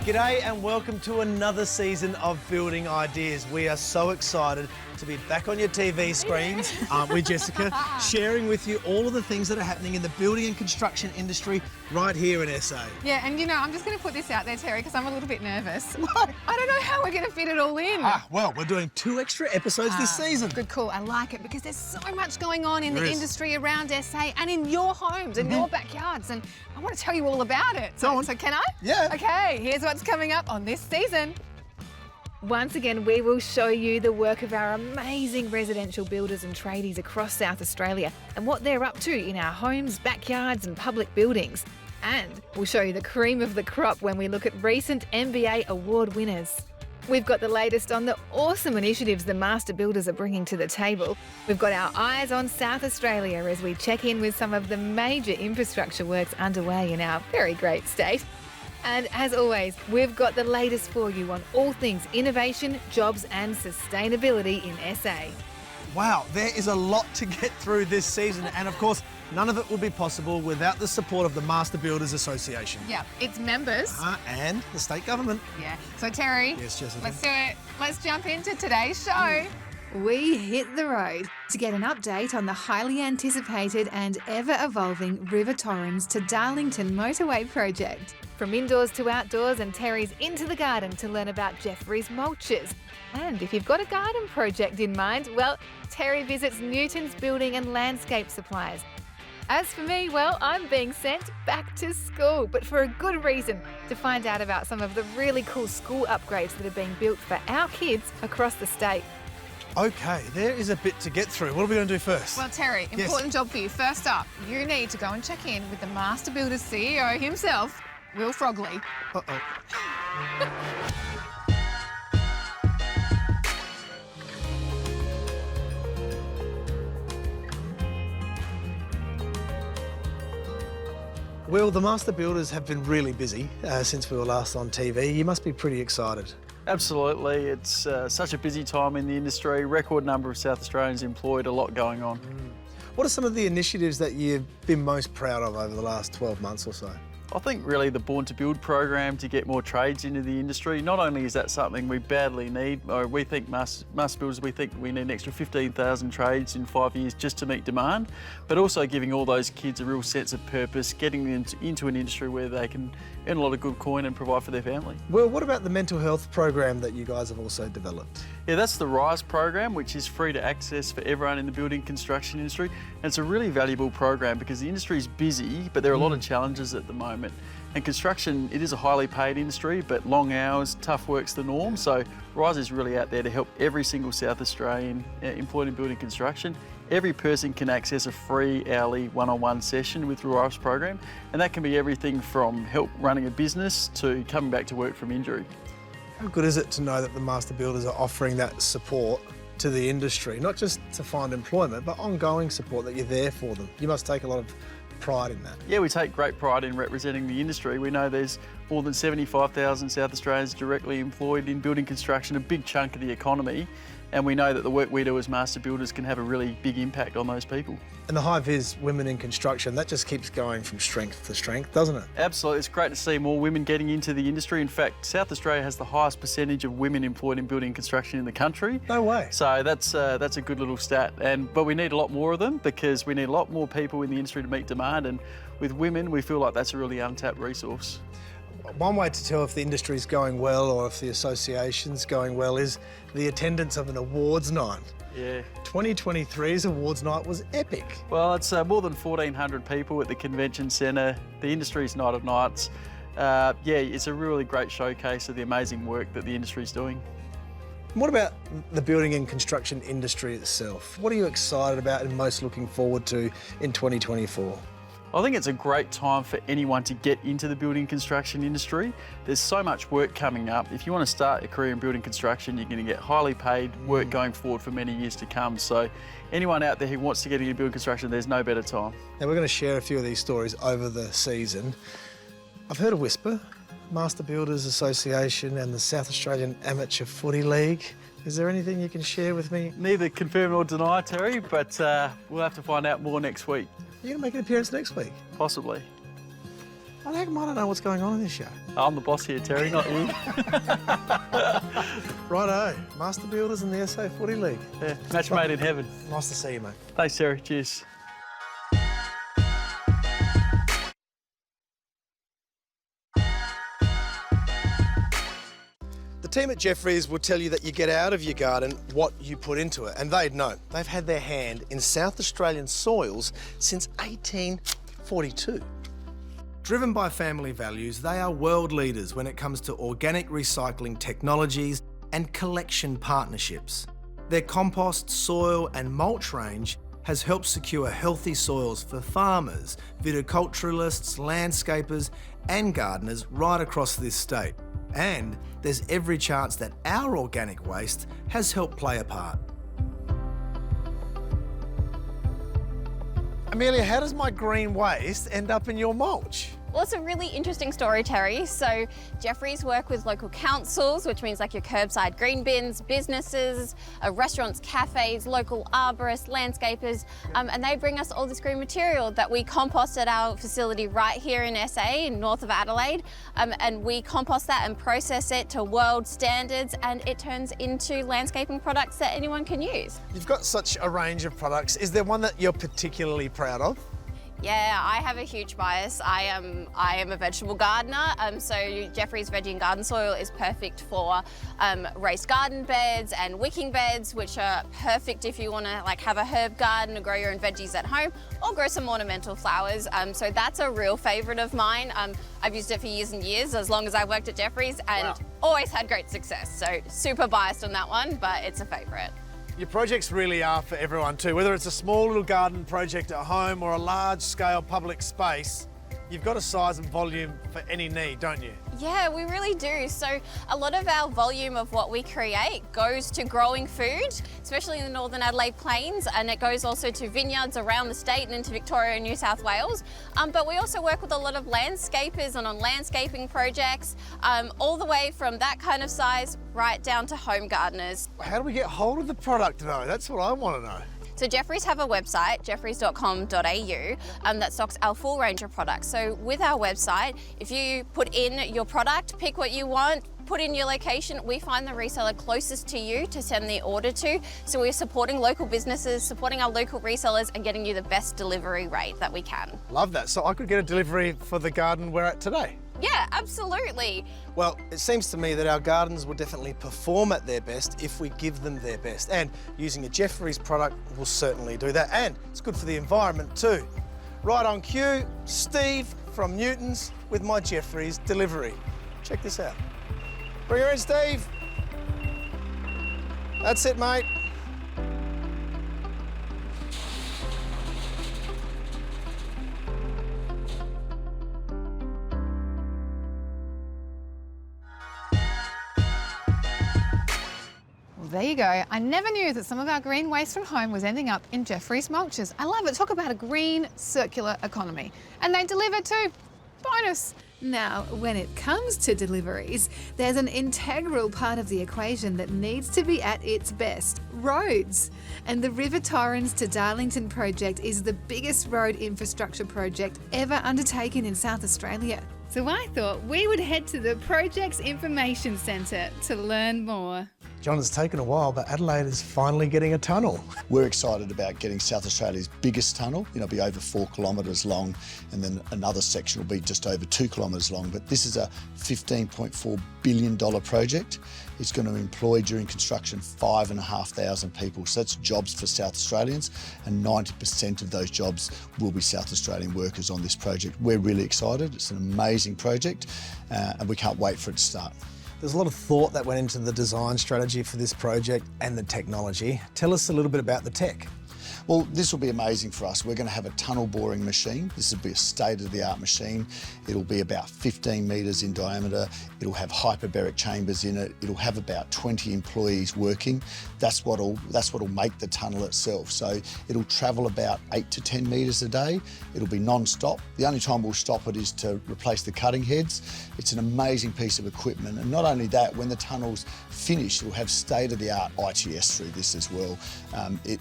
G'day and welcome to another season of Building Ideas. We are so excited to be back on your TV screens, aren't we, Jessica? Sharing with you all of the things that are happening in the building and construction industry right here in SA. Yeah, and you know, I'm just going to put this out there, Terry, because I'm a little bit nervous. What? I don't know how we're going to fit it all in. Well, we're doing 2 extra episodes this season. Good call. I like it because there's so much going on in the industry around SA and in your homes and your backyards, and I want to tell you all about it. So can I? Yeah. Okay, here's what's coming up on this season. Once again, we will show you the work of our amazing residential builders and tradies across South Australia and what they're up to in our homes, backyards and public buildings. And we'll show you the cream of the crop when we look at recent MBA award winners. We've got the latest on the awesome initiatives the master builders are bringing to the table. We've got our eyes on South Australia as we check in with some of the major infrastructure works underway in our very great state. And as always, we've got the latest for you on all things innovation, jobs and sustainability in SA. Wow, there is a lot to get through this season, and of course, none of it would be possible without the support of the Master Builders Association. Yeah, its members. And the state government. Yeah. So Terry, Yes, Jessica. let's do it. Let's jump into today's show. We hit the road to get an update on the highly anticipated and ever-evolving River Torrens to Darlington motorway project. From indoors to outdoors and Terry's into the garden to learn about Jeffrey's mulches. And if you've got a garden project in mind, well, Terry visits Newton's Building and Landscape Supplies. As for me, well, I'm being sent back to school, but for a good reason, to find out about some of the really cool school upgrades that are being built for our kids across the state. Okay, there is a bit to get through. What are we going to do first? Well, Terry, important job for you. First up, you need to go and check in with the Master Builders CEO himself, Will Frogley. Uh-oh. Well, the Master Builders have been really busy since we were last on TV. You must be pretty excited. Absolutely. It's such a busy time in the industry, record number of South Australians employed, a lot going on. What are some of the initiatives that you've been most proud of over the last 12 months or so? I think really the Born to Build program to get more trades into the industry, not only is that something we badly need, we think Master Builders, we think we need an extra 15,000 trades in 5 years just to meet demand, but also giving all those kids a real sense of purpose, getting them into an industry where they can earn a lot of good coin and provide for their family. Well, what about the mental health program that you guys have also developed? Yeah, that's the RISE program, which is free to access for everyone in the building construction industry. And it's a really valuable program because the industry is busy, but there are a lot of challenges at the moment. And construction, it is a highly paid industry, but long hours, tough work's the norm. So RISE is really out there to help every single South Australian employed in building construction. Every person can access a free hourly one-on-one session with the RISE program. And that can be everything from help running a business to coming back to work from injury. How good is it to know that the Master Builders are offering that support to the industry, not just to find employment, but ongoing support, that you're there for them? You must take a lot of pride in that. Yeah, we take great pride in representing the industry. We know there's more than 75,000 South Australians directly employed in building construction, a big chunk of the economy. And we know that the work we do as Master Builders can have a really big impact on those people. And the high-vis women in construction, that just keeps going from strength to strength, doesn't it? Absolutely. It's great to see more women getting into the industry. In fact, South Australia has the highest percentage of women employed in building and construction in the country. No way. So that's a good little stat. But we need a lot more of them because we need a lot more people in the industry to meet demand. And with women, we feel like that's a really untapped resource. One way to tell if the industry's going well or if the association's going well is the attendance of an awards night. Yeah. 2023's awards night was epic. Well, it's more than 1,400 people at the convention centre. The industry's night of nights. Yeah, it's a really great showcase of the amazing work that the industry's doing. What about the building and construction industry itself? What are you excited about and most looking forward to in 2024? I think it's a great time for anyone to get into the building construction industry. There's so much work coming up. If you want to start a career in building construction, you're going to get highly paid work going forward for many years to come. So anyone out there who wants to get into building construction, there's no better time. Now we're going to share a few of these stories over the season. I've heard a whisper, Master Builders Association and the South Australian Amateur Footy League. Is there anything you can share with me? Neither confirm nor deny, Terry, but we'll have to find out more next week. Are you going to make an appearance next week? Possibly. How come I don't know what's going on in this show? I'm the boss here, Terry, not you. Righto, Master Builders in the SA Footy League. Yeah, match made in heaven. Nice to see you, mate. Thanks, Terry. Cheers. The team at Jeffreys will tell you that you get out of your garden what you put into it, and they'd know. They've had their hand in South Australian soils since 1842. Driven by family values, they are world leaders when it comes to organic recycling technologies and collection partnerships. Their compost, soil and mulch range has helped secure healthy soils for farmers, viticulturalists, landscapers and gardeners right across this state. And there's every chance that our organic waste has helped play a part. Amelia, how does my green waste end up in your mulch? Well, it's a really interesting story, Terry. So Jeffreys work with local councils, which means like your curbside green bins, businesses, restaurants, cafes, local arborists, landscapers, and they bring us all this green material that we compost at our facility right here in SA, north of Adelaide, and we compost that and process it to world standards, and it turns into landscaping products that anyone can use. You've got such a range of products. Is there one that you're particularly proud of? Yeah, I have a huge bias. I am a vegetable gardener, so Jeffreys Veggie and Garden Soil is perfect for raised garden beds and wicking beds, which are perfect if you want to like have a herb garden or grow your own veggies at home or grow some ornamental flowers. So that's a real favourite of mine. I've used it for years and years, as long as I've worked at Jeffreys, and always had great success. So super biased on that one, but it's a favourite. Your projects really are for everyone too, whether it's a small little garden project at home or a large-scale public space. You've got a size and volume for any need, don't you? Yeah, we really do. So a lot of our volume of what we create goes to growing food, especially in the Northern Adelaide Plains, and it goes also to vineyards around the state and into Victoria and New South Wales. But we also work with a lot of landscapers and on landscaping projects, all the way from that kind of size right down to home gardeners. How do we get hold of the product though? That's what I want to know. So Jeffreys have a website, jeffreys.com.au, that stocks our full range of products. So with our website, if you put in your product, pick what you want, put in your location, we find the reseller closest to you to send the order to. So we're supporting local businesses, supporting our local resellers and getting you the best delivery rate that we can. Love that. So I could get a delivery for the garden we're at today? Yeah, absolutely. Well, it seems to me that our gardens will definitely perform at their best if we give them their best. And using a Jeffreys product will certainly do that. And it's good for the environment too. Right on cue, Steve from Newton's with my Jeffreys delivery. Check this out. Bring her in, Steve. That's it, mate. There you go. I never knew that some of our green waste from home was ending up in Jeffreys mulches. I love it. Talk about a green circular economy. And they deliver too. Bonus. Now, when it comes to deliveries, there's an integral part of the equation that needs to be at its best: roads. And the River Torrens to Darlington project is the biggest road infrastructure project ever undertaken in South Australia. So I thought we would head to the project's information centre to learn more. John, it's taken a while, but Adelaide is finally getting a tunnel. We're excited about getting South Australia's biggest tunnel. It'll be over 4 kilometres long, and then another section will be just over 2 kilometres long. But this is a $15.4 billion project. It's going to employ during construction 5,500 people. So that's jobs for South Australians, and 90% of those jobs will be South Australian workers on this project. We're really excited. It's an amazing project, and we can't wait for it to start. There's a lot of thought that went into the design strategy for this project and the technology. Tell us a little bit about the tech. Well, this will be amazing for us. We're going to have a tunnel boring machine. This will be a state-of-the-art machine. It'll be about 15 metres in diameter. It'll have hyperbaric chambers in it. It'll have about 20 employees working. That's what'll make the tunnel itself. So it'll travel about 8 to 10 metres a day. It'll be non-stop. The only time we'll stop it is to replace the cutting heads. It's an amazing piece of equipment. And not only that, when the tunnel's finished, it'll have state-of-the-art ITS through this as well.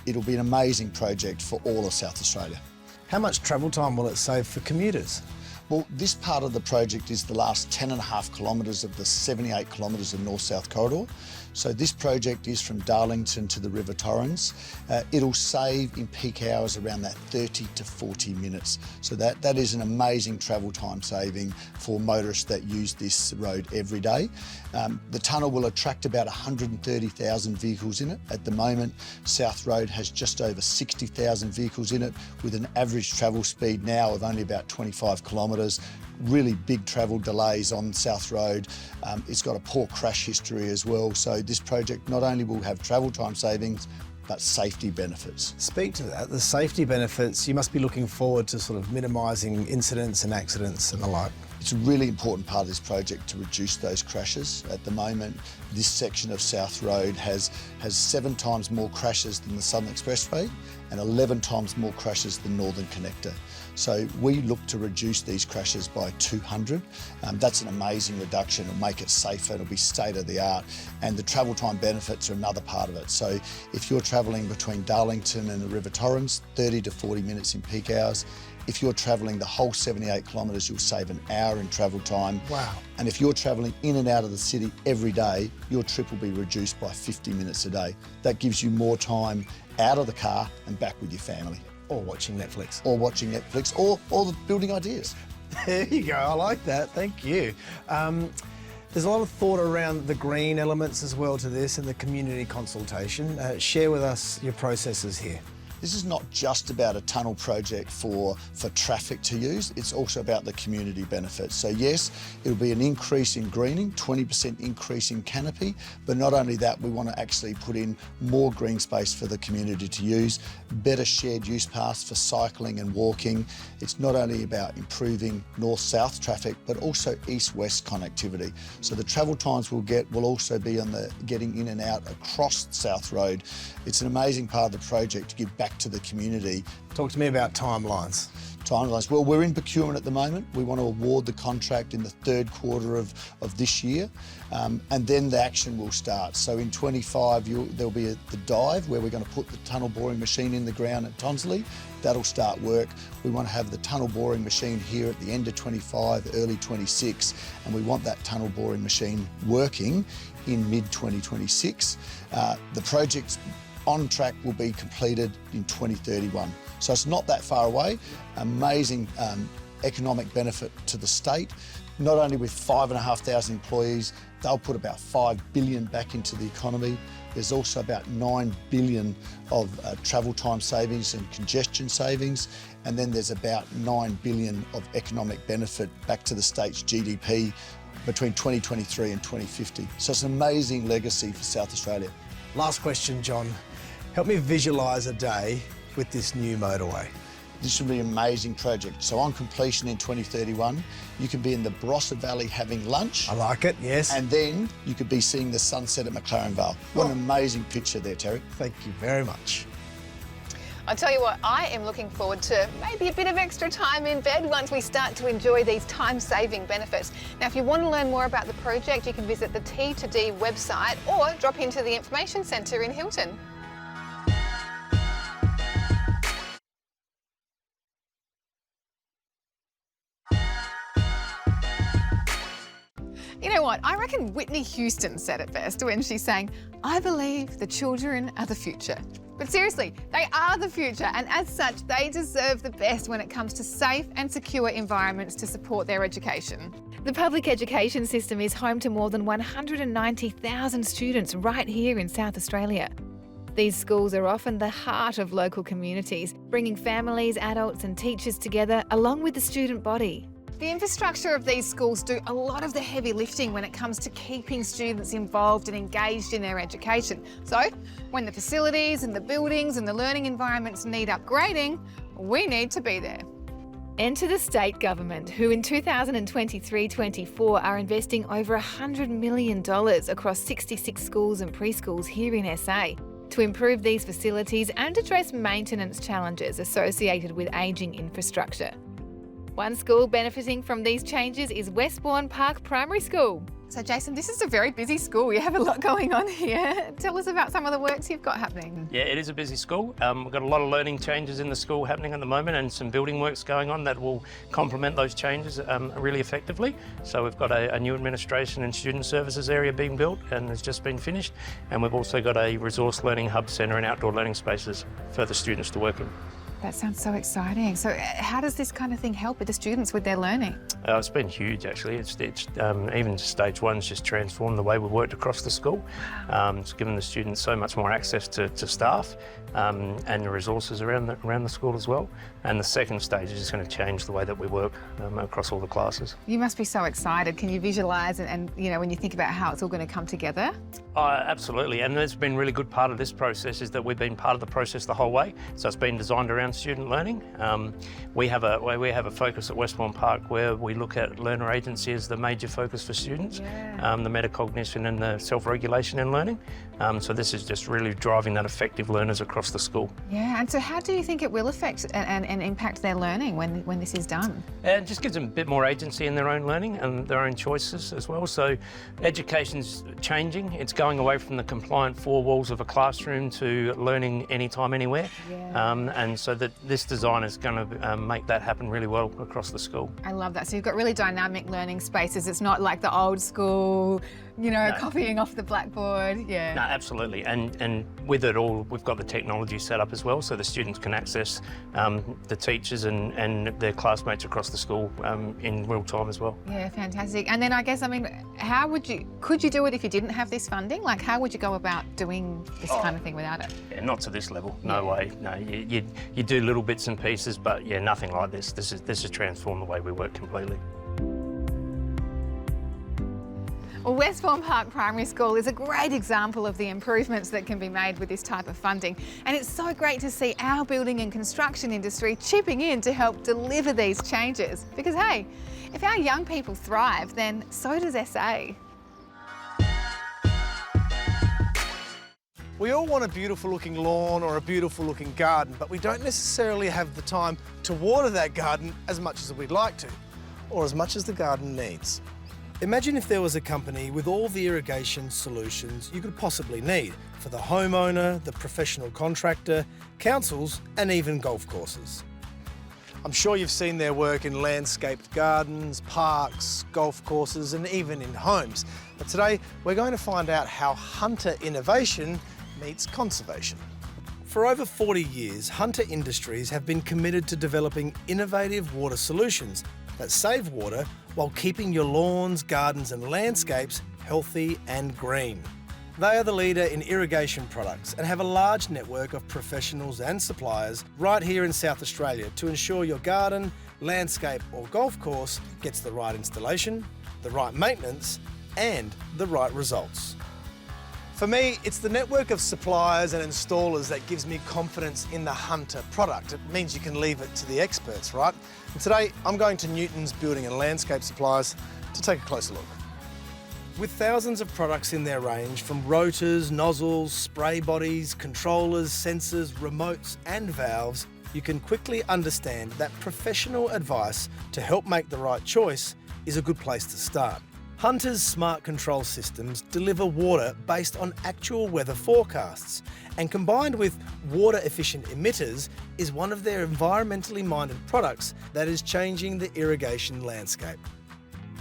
It'll be an amazing project for all of South Australia. How much travel time will it save for commuters? Well, this part of the project is the last 10.5 kilometres of the 78 kilometres of north-south corridor. So this project is from Darlington to the River Torrens. It'll save in peak hours around that 30 to 40 minutes. So that is an amazing travel time saving for motorists that use this road every day. The tunnel will attract about 130,000 vehicles in it. At the moment, South Road has just over 60,000 vehicles in it, with an average travel speed now of only about 25 kilometres. Really big travel delays on South Road. It's got a poor crash history as well. So this project not only will have travel time savings, but safety benefits. Speak to that, the safety benefits. You must be looking forward to sort of minimising incidents and accidents and the like. It's a really important part of this project to reduce those crashes. At the moment, this section of South Road has 7 times more crashes than the Southern Expressway and 11 times more crashes than Northern Connector. So we look to reduce these crashes by 200. That's an amazing reduction. It'll make it safer, it'll be state of the art, and the travel time benefits are another part of it. So if you're travelling between Darlington and the River Torrens, 30 to 40 minutes in peak hours. If you're travelling the whole 78 kilometres, you'll save an hour in travel time. Wow. And if you're travelling in and out of the city every day, your trip will be reduced by 50 minutes a day. That gives you more time out of the car and back with your family. Or watching Netflix. Or watching Netflix, or the building ideas. There you go, I like that, thank you. There's a lot of thought around the green elements as well to this and the community consultation. Share with us your processes here. This is not just about a tunnel project for traffic to use, it's also about the community benefits. So yes, it'll be an increase in greening, 20% increase in canopy, but not only that, we want to actually put in more green space for the community to use, better shared use paths for cycling and walking. It's not only about improving north-south traffic, but also east-west connectivity. So the travel times we'll get will also be on the getting in and out across South Road. It's an amazing part of the project to give back to the community. Talk to me about timelines. Timelines. Well, we're in procurement at the moment. We want to award the contract in the 3rd quarter of this year, and then the action will start. So in 25, there'll be the dive where we're going to put the tunnel boring machine in the ground at Tonsley. That'll start work. We want to have the tunnel boring machine here at the end of 25, early 26, and we want that tunnel boring machine working in mid-2026. The project's on track will be completed in 2031. So it's not that far away. Amazing economic benefit to the state. Not only with 5,500 employees, they'll put about 5 billion back into the economy. There's also about 9 billion of travel time savings and congestion savings. And then there's about 9 billion of economic benefit back to the state's GDP between 2023 and 2050. So it's an amazing legacy for South Australia. Last question, John. Help me visualise a day with this new motorway. This will be an amazing project. So on completion in 2031, you can be in the Barossa Valley having lunch. I like it, yes. And then you could be seeing the sunset at McLaren Vale. What an amazing picture there, Terry. Thank you very much. I'll tell you what, I am looking forward to maybe a bit of extra time in bed once we start to enjoy these time-saving benefits. Now, if you want to learn more about the project, you can visit the T2D website or drop into the Information Centre in Hilton. You know what? I reckon Whitney Houston said it best when she sang, "I believe the children are the future." But seriously, they are the future, and as such, they deserve the best when it comes to safe and secure environments to support their education. The public education system is home to more than 190,000 students right here in South Australia. These schools are often the heart of local communities, bringing families, adults and teachers together along with the student body. The infrastructure of these schools do a lot of the heavy lifting when it comes to keeping students involved and engaged in their education. So, when the facilities and the buildings and the learning environments need upgrading, we need to be there. Enter the state government, who in 2023-24 are investing over $100 million across 66 schools and preschools here in SA to improve these facilities and address maintenance challenges associated with ageing infrastructure. One school benefiting from these changes is Westbourne Park Primary School. So Jason, this is a very busy school. You have a lot going on here. Tell us about some of the works you've got happening. Yeah, it is a busy school. We've got a lot of learning changes in the school happening at the moment and some building works going on that will complement those changes really effectively. So we've got a new administration and student services area being built and has just been finished. And we've also got a resource learning hub centre and outdoor learning spaces for the students to work in. That sounds so exciting. So how does this kind of thing help with the students with their learning? It's been huge, actually. It's even stage one's just transformed the way we've worked across the school. It's given the students so much more access to staff and the resources around the school as well. And the second stage is just going to change the way that we work across all the classes. You must be so excited. Can you visualise and you know, when you think about how it's all going to come together? Absolutely, and that's been a really good part of this process is that we've been part of the process the whole way. So it's been designed around student learning. We have a focus at Westbourne Park where we look at learner agency as the major focus for students, the metacognition and the self-regulation in learning. So this is just really driving that effective learners across the school. Yeah, and so how do you think it will affect and impact their learning when this is done? It just gives them a bit more agency in their own learning and their own choices as well. So education's changing. It's going away from the compliant four walls of a classroom to learning anytime, anywhere. And so that this design is going to make that happen really well across the school. I love that. So you've got really dynamic learning spaces. It's not like the old school, you know, copying off the blackboard. Yeah. No, absolutely. And with it all, we've got the technology set up as well, so the students can access the teachers and their classmates across the school in real time as well. Yeah, fantastic. And then I guess, I mean, could you do it if you didn't have this funding? Like, how would you go about doing this kind of thing without it? Yeah, not to this level, no way. No, you do little bits and pieces, but yeah, nothing like this. This has transformed the way we work completely. Well, Westbourne Park Primary School is a great example of the improvements that can be made with this type of funding. And it's so great to see our building and construction industry chipping in to help deliver these changes. Because hey, if our young people thrive, then so does SA. We all want a beautiful looking lawn or a beautiful looking garden, but we don't necessarily have the time to water that garden as much as we'd like to, or as much as the garden needs. Imagine if there was a company with all the irrigation solutions you could possibly need for the homeowner, the professional contractor, councils, and even golf courses. I'm sure you've seen their work in landscaped gardens, parks, golf courses, and even in homes. But today, we're going to find out how Hunter innovation meets conservation. For over 40 years, Hunter Industries have been committed to developing innovative water solutions that save water while keeping your lawns, gardens and landscapes healthy and green. They are the leader in irrigation products and have a large network of professionals and suppliers right here in South Australia to ensure your garden, landscape or golf course gets the right installation, the right maintenance and the right results. For me, it's the network of suppliers and installers that gives me confidence in the Hunter product. It means you can leave it to the experts, right? And today, I'm going to Newton's Building and Landscape Supplies to take a closer look. With thousands of products in their range, from rotors, nozzles, spray bodies, controllers, sensors, remotes and valves, you can quickly understand that professional advice to help make the right choice is a good place to start. Hunter's smart control systems deliver water based on actual weather forecasts, and combined with water-efficient emitters is one of their environmentally minded products that is changing the irrigation landscape.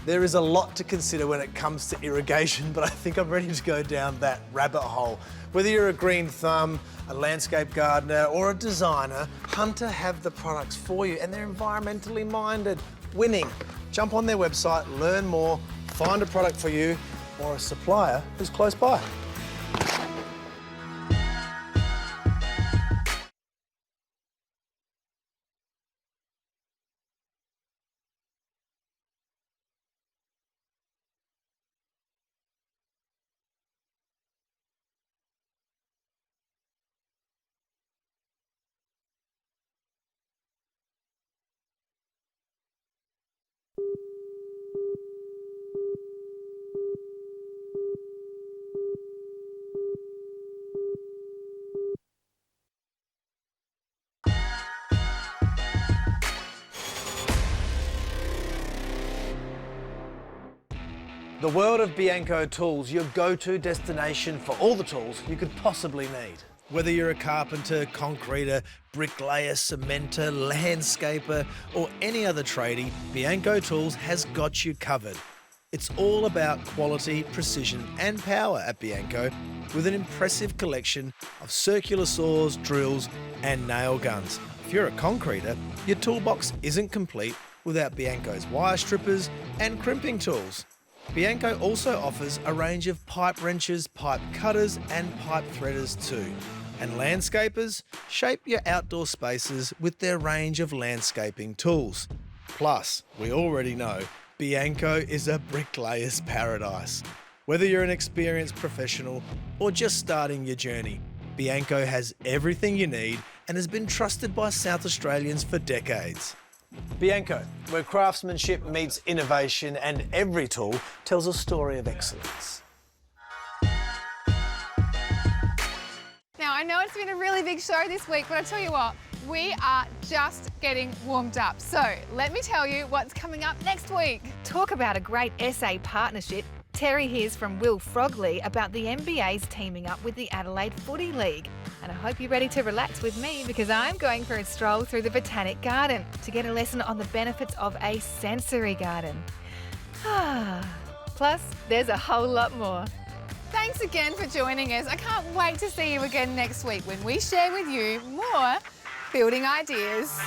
There is a lot to consider when it comes to irrigation, but I think I'm ready to go down that rabbit hole. Whether you're a green thumb, a landscape gardener or a designer, Hunter have the products for you and they're environmentally minded. Winning. Jump on their website, learn more, find a product for you or a supplier who's close by. The world of Bianco Tools, your go-to destination for all the tools you could possibly need. Whether you're a carpenter, concreter, bricklayer, cementer, landscaper, or any other tradie, Bianco Tools has got you covered. It's all about quality, precision, and power at Bianco, with an impressive collection of circular saws, drills, and nail guns. If you're a concreter, your toolbox isn't complete without Bianco's wire strippers and crimping tools. Bianco also offers a range of pipe wrenches, pipe cutters, and pipe threaders too. And landscapers shape your outdoor spaces with their range of landscaping tools. Plus, we already know Bianco is a bricklayer's paradise. Whether you're an experienced professional or just starting your journey, Bianco has everything you need and has been trusted by South Australians for decades. Bianco, where craftsmanship meets innovation and every tool tells a story of excellence. Now, I know it's been a really big show this week, but I tell you what, we are just getting warmed up. So let me tell you what's coming up next week. Talk about a great SA partnership. Terry hears from Will Frogley about the NBA's teaming up with the Adelaide Footy League. And I hope you're ready to relax with me because I'm going for a stroll through the Botanic Garden to get a lesson on the benefits of a sensory garden. Plus, there's a whole lot more. Thanks again for joining us. I can't wait to see you again next week when we share with you more building ideas.